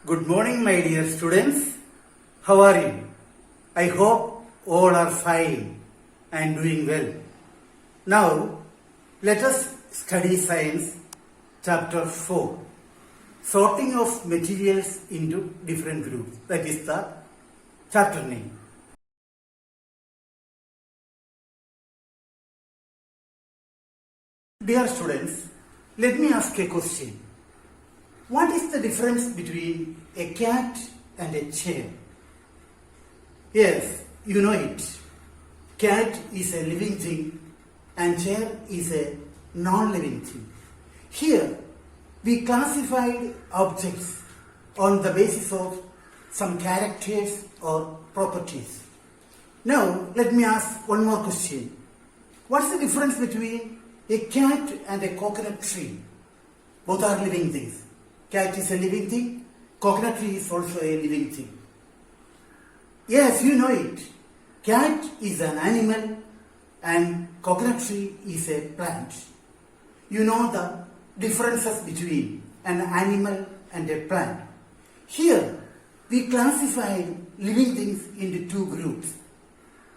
Good morning, my dear students. How are you? I hope all are fine and doing well. Now, let us study science chapter 4. Sorting of materials into different groups. That is the chapter name. Dear students, let me ask a question. What is the difference between a cat and a chair? Yes, you know it. Cat is a living thing and chair is a non-living thing. Here, we classified objects on the basis of some characters or properties. Now, let me ask one more question. What's the difference between a cat and a coconut tree? Both are living things. Cat is a living thing, coconut tree is also a living thing. Yes, you know it. Cat is an animal and coconut tree is a plant. You know the differences between an animal and a plant. Here, we classified living things into two groups,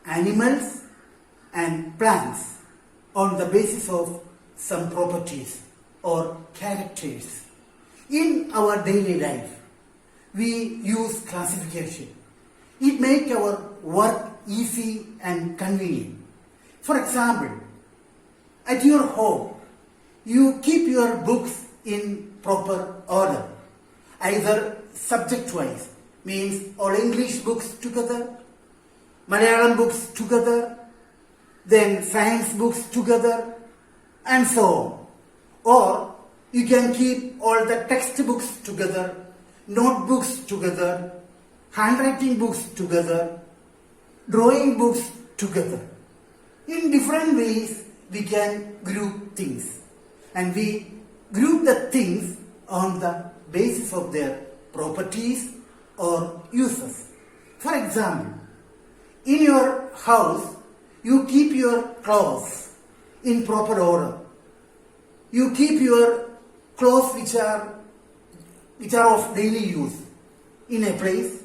animals and plants, on the basis of some properties or characters. In our daily life, we use classification. It makes our work easy and convenient. For example, at your home, you keep your books in proper order, either subject-wise, means all English books together, Malayalam books together, then science books together, and so on. Or you can keep all the textbooks together, notebooks together, handwriting books together, drawing books together. In different ways, we can group things. And we group the things on the basis of their properties or uses. For example, in your house, you keep your clothes in proper order. You keep your clothes which are of daily use in a place,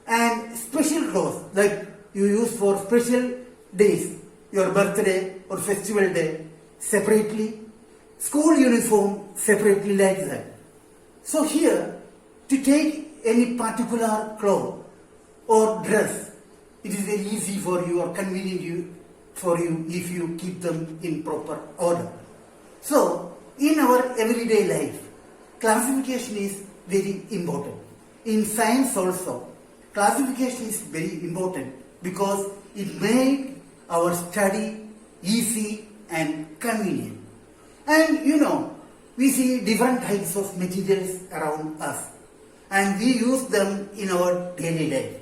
and special clothes that you use for special days, your birthday or festival day, separately, school uniform separately, like that. So here, to take any particular cloth or dress, it is very easy for you or convenient for you if you keep them in proper order. So, in our everyday life, classification is very important. In science also, classification is very important because it makes our study easy and convenient. And you know, we see different types of materials around us and we use them in our daily life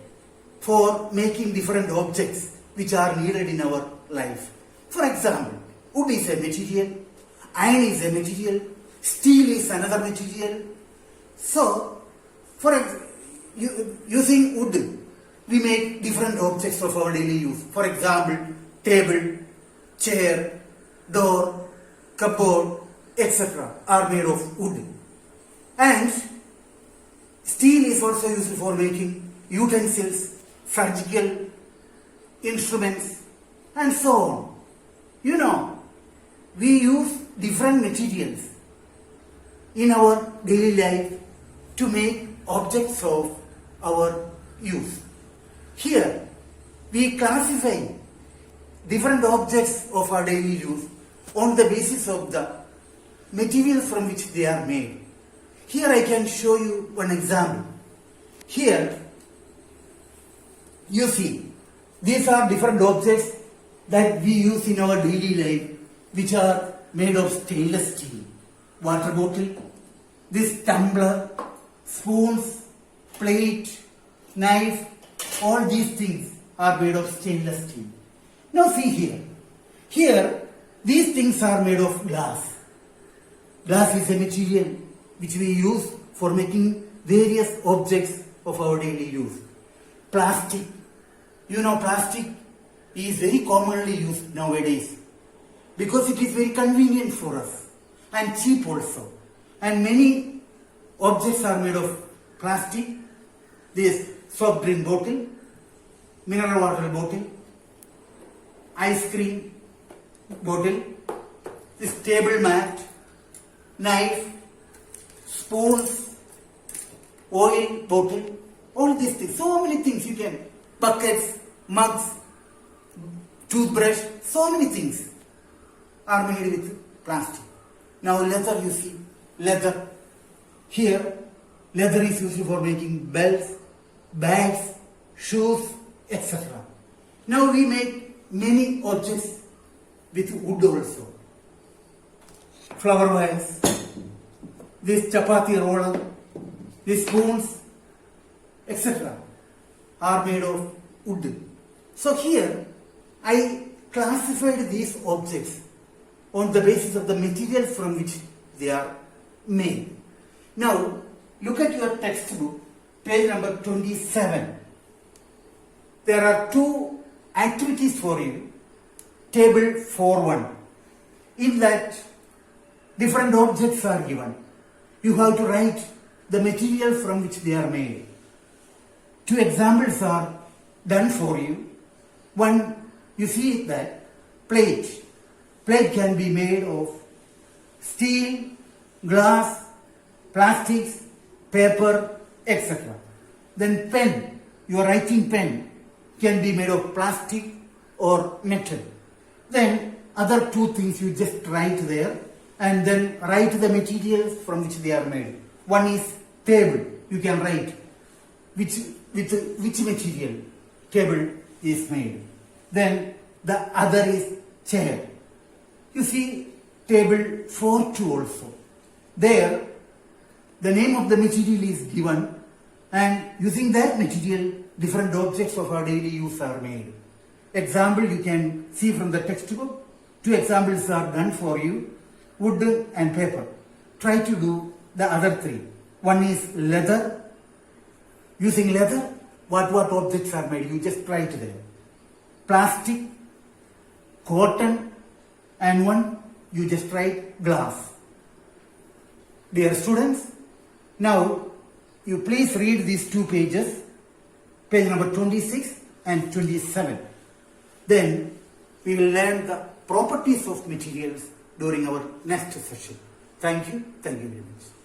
for making different objects which are needed in our life. For example, wood is a material, iron is a material, steel is another material. So, using wood, we make different objects of our daily use. For example, table, chair, door, cupboard, etc. are made of wood. And steel is also used for making utensils, surgical instruments, and so on. You know, we use different materials in our daily life to make objects of our use. Here, we classify different objects of our daily use on the basis of the materials from which they are made. Here I can show you one example. Here, you see, these are different objects that we use in our daily life which are made of stainless steel. Water bottle, this tumbler, spoons, plate, knife, all these things are made of stainless steel. Now see here. Here, these things are made of glass. Glass is a material which we use for making various objects of our daily use. Plastic. You know, plastic is very commonly used nowadays because it is very convenient for us and cheap also. And many objects are made of plastic, this soft drink bottle, mineral water bottle, ice cream bottle, this table mat, knife, spoons, oil bottle, all these things. So many things you can, buckets, mugs, toothbrush, so many things are made with plastic. Now leather, you see, leather. Here, leather is used for making belts, bags, shoes, etc. Now we make many objects with wood also. Flower vase, this chapati roller, these spoons, etc. are made of wood. So here I classified these objects on the basis of the material from which they are made. Now look at your textbook, page number 27. There are two activities for you. Table 4.1. In that, different objects are given. You have to write the material from which they are made. Two examples are done for you. One, you see that plate. Plate can be made of steel, glass, plastics, paper, etc. Then pen, your writing pen, can be made of plastic or metal. Then other two things you just write there and then write the materials from which they are made. One is table. You can write which material table is made. Then the other is chair. You see table 4.2 also. There the name of the material is given and using that material different objects of our daily use are made. Example you can see from the textbook. Two examples are done for you. Wood and paper. Try to do the other three. One is leather. Using leather, what objects are made? You just write there. Plastic, cotton, and one you just write glass. Dear students, now you please read these two pages, page number 26 and 27. Then we will learn the properties of materials during our next session. Thank you very much.